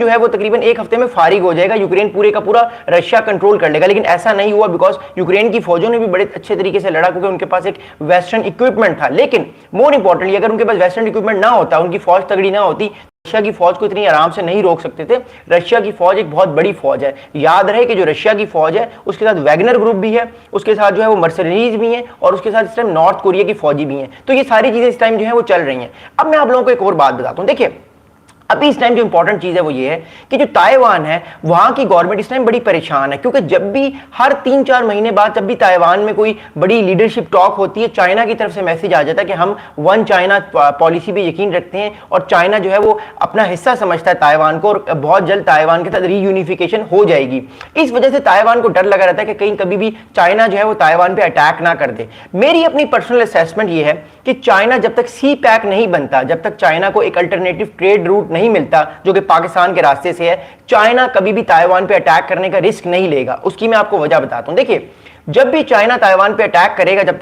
जो है वो तकरीबन एक हफ्ते में फारिग हो जाएगा, यूक्रेन पूरे का पूरा रशिया कंट्रोल कर लेगा। लेकिन ऐसा नहीं हुआ बिकॉज यूक्रेन की फौजों ने भी बड़े अच्छे तरीके से लड़ा, क्योंकि उनके पास एक वेस्टर्न इक्विपमेंट था। लेकिन मोर इंपॉर्टेंटली अगर उनके पास वेस्टर्न इक्विपमेंट ना होता, उनकी फौज तगड़ी ना होती, रशिया की फौज को इतनी आराम से नहीं रोक सकते थे। रशिया की फौज एक बहुत बड़ी फौज है। याद रहे कि जो रशिया की फौज है उसके साथ वैगनर ग्रुप भी है, उसके साथ जो है वो मर्सनरीज भी हैं, और उसके साथ इस टाइम नॉर्थ कोरिया की फौजी भी हैं। तो ये सारी चीजें इस टाइम जो है वो चल रही हैं। अब मैं आप लोगों को एक और बात बताता हूं। देखिए अभी इस टाइम जो इंपॉर्टेंट चीज है वो ये है कि जो ताइवान है वहां की गवर्नमेंट इस टाइम बड़ी परेशान है, क्योंकि जब भी हर 3-4 महीने बाद जब भी ताइवान में कोई बड़ी लीडरशिप टॉक होती है, चाइना की तरफ से मैसेज आ जाता है कि हम वन चाइना पॉलिसी पे यकीन रखते हैं, और चाइना जो है वो अपना हिस्सा समझता है ताइवान को, और बहुत जल्द ताइवान के साथ रीयूनिफिकेशन हो जाएगी। इस वजह से ताइवान को डर लगा रहता है कि कहीं कभी भी चाइना जो है वो ताइवान पे अटैक ना कर दे। मेरी अपनी पर्सनल असेसमेंट ये है कि चाइना जब तक सी पैक नहीं बनता, जब तक चाइना को एक अल्टरनेटिव ट्रेड रूट नहीं मिलता जो कि पाकिस्तान के रास्ते से है, चाइना कभी भी ताइवान पे अटैक करने का रिस्क नहीं लेगा। उसकी मैं आपको वजह बताता हूं। देखिए जब भी चाइना ताइवान पे अटैक करेगा, जब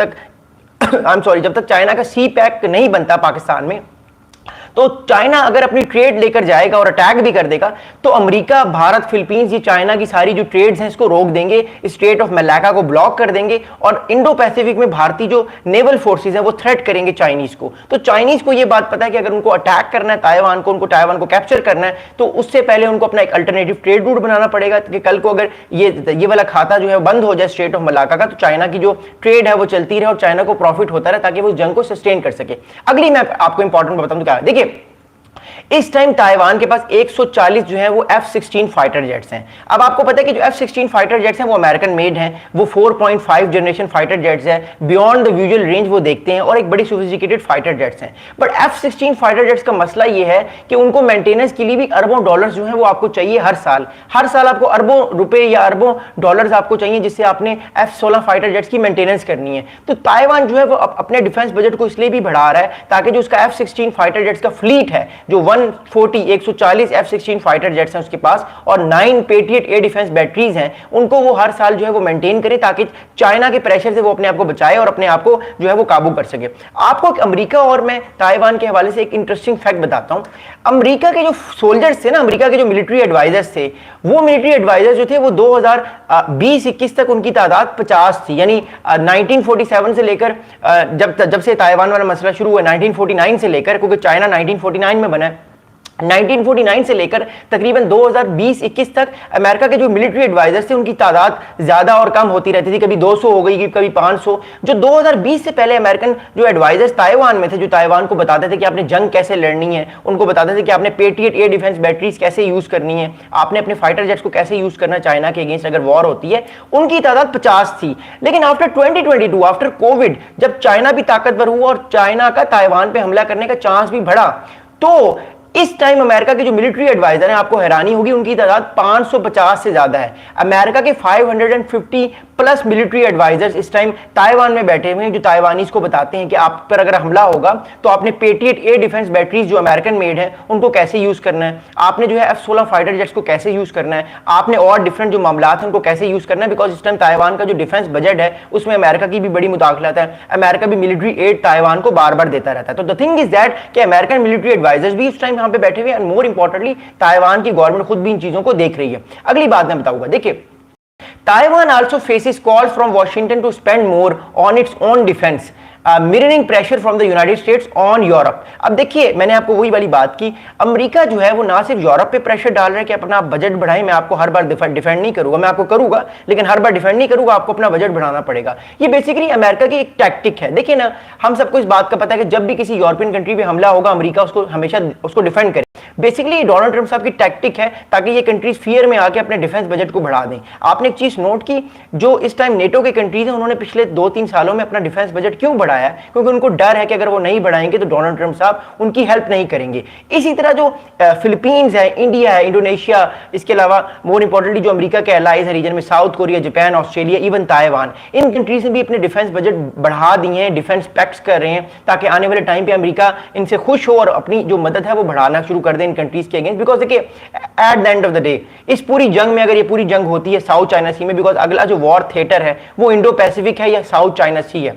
तक चाइना का सी पैक नहीं बनता पाकिस्तान में, तो चाइना अगर अपनी ट्रेड लेकर जाएगा और अटैक भी कर देगा, तो अमेरिका, भारत, फिलीपींस, ये चाइना की सारी जो ट्रेड्स हैं इसको रोक देंगे, स्ट्रेट ऑफ मलाक्का को ब्लॉक कर देंगे, और इंडो पैसिफिक में भारतीय जो नेवल फोर्सेस हैं वो थ्रेट करेंगे चाइनीज को। तो चाइनीज को ये बात पता है कि अगर उनको अटैक करना है ताइवान को, उनको ताइवान को कैप्चर करना है, तो उससे पहले उनको अपना एक अल्टरनेटिव ट्रेड रूट बनाना पड़ेगा कि कल को अगर ये वाला खाता जो है बंद हो जाए स्ट्रेट ऑफ मलाक्का का, तो चाइना की जो ट्रेड है वो चलती रहे और चाइना को प्रॉफिट होता रहे, ताकि वो जंग को सस्टेन कर सके। अगली मैं आपको इंपॉर्टेंट बताऊं तो क्या है, देखिए इस टाइम ताइवान के पास 140 जो है वो F-16 फाइटर जेट्स हैं। अब आपको पता है कि जो F-16 फाइटर जेट्स हैं वो अमेरिकन मेड हैं, वो 4.5 जनरेशन फाइटर जेट्स हैं, बियॉन्ड द यूजुअल रेंज वो देखते हैं, और एक बड़ी सोफिस्टिकेटेड फाइटर जेट्स हैं। बट F-16 फाइटर जेट्स का मसला ये है कि उनको मेंटेनेंस के लिए भी अरबों डॉलर्स जो है वो आपको चाहिए हर साल आपको अरबों रुपए या अरबों डॉलर्स आपको चाहिए, जिससे आपने F-16 फाइटर जेट्स की मेंटेनेंस करनी है। तो ताइवान जो है वो अपने डिफेंस बजट को इसलिए भी बढ़ा रहा है ताकि जो उसका F-16 फाइटर जेट्स का फ्लीट है, जो 140 F-16 फाइटर जेट्स हैं उसके पास, और 9 पेट्रियट एयर डिफेंस बैटरीज हैं, उनको वो हर साल जो है वो मेंटेन करे, ताकि चाइना के प्रेशर से वो अपने आप को बचाए और अपने आप को जो है वो काबू कर सके। आपको अमेरिका और मैं ताइवान के हवाले से एक इंटरेस्टिंग फैक्ट बताता हूं। अमेरिका के जो सोल्जर्स थे ना, अमेरिका के जो मिलिट्री एडवाइजर्स थे, वो मिलिट्री एडवाइजर्स जो थे वो 2020-21 तक उनकी तादाद 50 थी। यानी 1947 से लेकर जब से ताइवान वाला मसला शुरू हुआ 1949 से लेकर, क्योंकि चाइना 1949 में बना है, 1949 से लेकर तकरीबन 2020-21 तक अमेरिका के जो मिलिट्री एडवाइजर्स थे उनकी तादाद ज्यादा और कम होती रहती थी, कभी 200 हो गई, कभी 500। जो 2020 से पहले अमेरिकन जो एडवाइजर्स ताइवान में थे, जो ताइवान को बताते थे कि आपने जंग कैसे लड़नी है, उनको बताते थे कि आपने पेट्रियट एयर डिफेंस बैटरीज कैसे यूज करनी है, आपने अपने फाइटर जेट्स को कैसे यूज करना चाइना के अगेंस्ट अगर वॉर होती है, उनकी तादाद 50 थी। लेकिन आफ्टर 2022, आफ्टर कोविड, जब चाइना भी ताकतवर हुआ और चाइना का ताइवान पे हमला करने का चांस भी बढ़ा, तो इस टाइम अमेरिका के जो मिलिट्री एडवाइजर हैं, आपको हैरानी होगी, उनकी तादाद 550 से ज्यादा है। अमेरिका के 550 प्लस मिलिट्री एडवाइजर्स इस टाइम ताइवान में बैठे हुए हैं, जो ताइवानीज को बताते हैं कि आप पर अगर हमला होगा तो आपने पेट्रियट एयर डिफेंस बैटरीज जो अमेरिकन मेड है उनको कैसे यूज करना है, आपने जो है F-16 फाइटर जेट्स को कैसे यूज करना है, आपने और डिफरेंट जो मामला हैं उनको कैसे यूज करना है। बिकॉज इस टाइम ताइवान का जो डिफेंस बजट है उसमें अमेरिका की भी बड़ी मुदाखलत है, अमेरिका भी मिलिट्री एड ताइवान को बार बार देता रहता है। तो द थिंग इज दैट कि अमेरिकन मिलिट्री एडवाइजर्स भी इस टाइम यहाँ पे बैठे हुए हैं, एंड मोर इंपॉर्टेंटली ताइवान की गवर्नमेंट खुद भी इन चीजों को देख रही है। अगली बात मैं बताऊंगा, देखिए Taiwan also faces calls from Washington to spend more on its own defense, mirroring pressure from the United States on Europe। अब देखिए मैंने आपको वही वाली बात की, अमेरिका जो है वो ना सिर्फ यूरोप पे प्रेशर डाल रहा है कि अपना बजट बढ़ाएं, मैं आपको हर बार डिफेंड नहीं करूंगा, मैं आपको करूंगा लेकिन हर बार डिफेंड नहीं करूंगा, आपको अपना बजट बढ़ाना पड़ेगा। ये बेसिकली अमेरिका की एक टैक्टिक है। देखिए ना, हम सबको इस बात का पता है कि जब भी किसी यूरोपियन कंट्री पे हमला होगा, अमेरिका उसको हमेशा उसको डिफेंड करे। बेसिकली डोनाल्ड ट्रंप साहब की टैक्टिक है ताकि ये कंट्रीज फियर में आके अपने डिफेंस बजट को बढ़ा दें। आपने एक चीज नोट की, जो इस टाइम नेटो के कंट्रीज हैं उन्होंने पिछले 2-3 सालों में अपना डिफेंस बजट क्यों बढ़ाया? क्योंकि उनको डर है कि अगर वो नहीं बढ़ाएंगे तो डोनाल्ड ट्रंप साहब उनकी हेल्प नहीं करेंगे। इसी तरह जो फिलीपींस है, इंडिया है, इंडोनेशिया, इसके अलावा मोर इंपॉर्टेंटली जो अमेरिका के एलाइज है रीजन में, South Korea, Japan, Australia, even Taiwan, इन कंट्रीज ने भी अपने डिफेंस बजट बढ़ा दिए हैं, डिफेंस पैक्ट्स कर रहे हैं ताकि आने वाले टाइम पे अमेरिका इनसे खुश हो और अपनी जो मदद है वो बढ़ाना शुरू कर दे इन कंट्रीज के अगेंस्ट। बिकॉज देखिए at the end of the day इस पूरी जंग में, अगर ये पूरी जंग होती है साउथ चाइना सी में, बिकॉज अगला जो वॉर थिएटर है वो इंडो पैसिफिक है या साउथ चाइना सी है।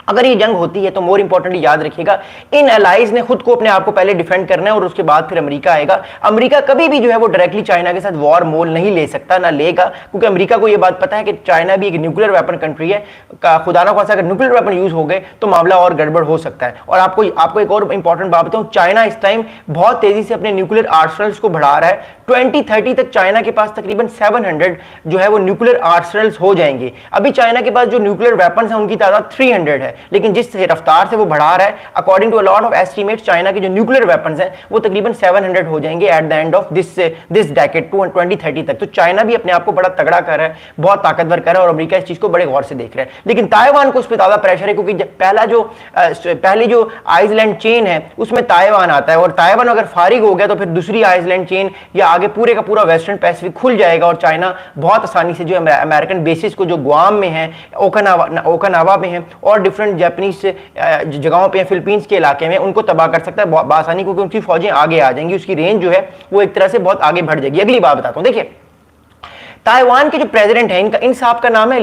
अगर ये जंग होती है तो मोर इंपॉर्टेंटली याद रखिएगा, इन अलाइज ने खुद को अपने आप को पहले डिफेंड करना है और उसके बाद फिर अमेरिका आएगा। अमेरिका कभी भी जो है वो डायरेक्टली चाइना के साथ वॉर मोल नहीं ले सकता, ना लेगा, क्योंकि अमेरिका को ये बात पता है कि चाइना भी एक न्यूक्लियर वेपन कंट्री है। खुदा ना खासा अगर न्यूक्लियर वेपन यूज हो गए तो मामला और गड़बड़ हो सकता है। और आपको एक और इंपॉर्टेंट बात बताऊं, चाइना इस टाइम बहुत तेजी से अपने न्यूक्लियर आर्सनल्स को बढ़ा रहा है। 2030 तक चाइना के पास तकरीबन 700 जो है वो न्यूक्लियर आर्सनल्स हो जाएंगे। अभी चाइना के पास जो न्यूक्लियर वेपन्स हैं उनकी तादाद 300 है, लेकिन जिस रफ्तार से वो बढ़ा रहा है, according to a lot of estimates, China के जो न्यूक्लियर वेपन्स हैं वो तकरीबन 700 हो जाएंगे at the end of this decade 2030 तक। तो चाइना भी अपने आप को बड़ा तगड़ा कर रहा है, बहुत ताकतवर कर रहा है, और अमेरिका इस चीज को बड़े गौर से देख रहा है। लेकिन ताइवान को उस पर ज्यादा प्रेशर है, क्योंकि पहली जो आइसलैंड चेन है उसमें ताइवान आता है, और ताइवान अगर फारिग हो गया तो फिर दूसरी आइसलैंड चेन या आगे पूरे का पूरा वेस्टर्न पैसिफिक खुल जाएगा, और चाइना बहुत आसानी से जो अमेरिकन बेसिस को जो गुआम में है, ओकानावा में है, और डिफरेंट जापानीज जगहों पे, फिलीपींस के इलाके में, उनको तबाह कर सकता है आसानी, क्योंकि उनकी फौजें आगे आ जाएंगी, उसकी रेंज जो है वो एक तरह से बहुत आगे बढ़ जाएगी। अगली बात बताता हूं, देखिए ताइवान के जो प्रेसिडेंट है, इन साहब का नाम है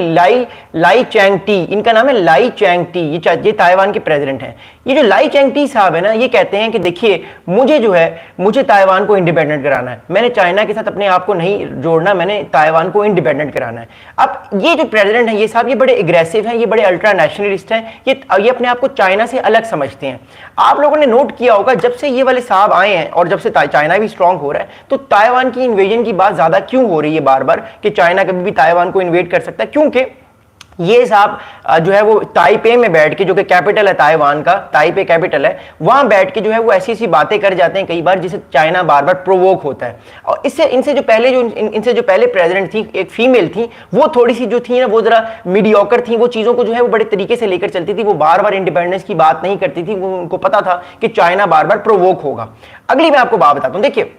लाई चैंग-टी। इनका नाम है लाई चैंग-टी, ये ताइवान के प्रेसिडेंट हैं। ये जो लाई चैंग-टी साहब है ना, ये कहते हैं कि देखिए मुझे ताइवान को इंडिपेंडेंट कराना है, मैंने चाइना के साथ अपने आप को नहीं जोड़ना, मैंने ताइवान को इंडिपेंडेंट कराना है। अब ये जो प्रेसिडेंट है ये साहब, ये बड़े एग्रेसिव हैं, ये बड़े अल्ट्रा नेशनलिस्ट हैं, ये अपने आप को चाइना से अलग समझते हैं। आप लोगों ने नोट किया होगा, जब से ये वाले साहब आए हैं और जब से चाइना भी स्ट्रांग हो रहा है, तो ताइवान की इन्वेजन की बात ज्यादा क्यों हो रही है बार बार कि चाइना कभी भी ताइवान को इन्वेड कर सकता है? क्योंकि ये साहब जो है वो ताइपे में बैठ के, जो कि कैपिटल है ताइवान का, ताइपे कैपिटल है, वहां बैठ के जो है वो ऐसी ऐसी बातें कर जाते हैं कई बार, जिसे चाइना बार बार प्रोवोक होता है। और इनसे जो पहले प्रेसिडेंट थी, एक फीमेल थी, वो थोड़ी सी जो थी ना, वो जरा मीडियोकर थी, वो चीजों को जो है वो बड़े तरीके से लेकर चलती थी, वो बार बार इंडिपेंडेंस की बात नहीं करती थी, वो उनको पता था कि चाइना बार बार प्रोवोक होगा। अगली मैं आपको बात बताता हूं, देखिए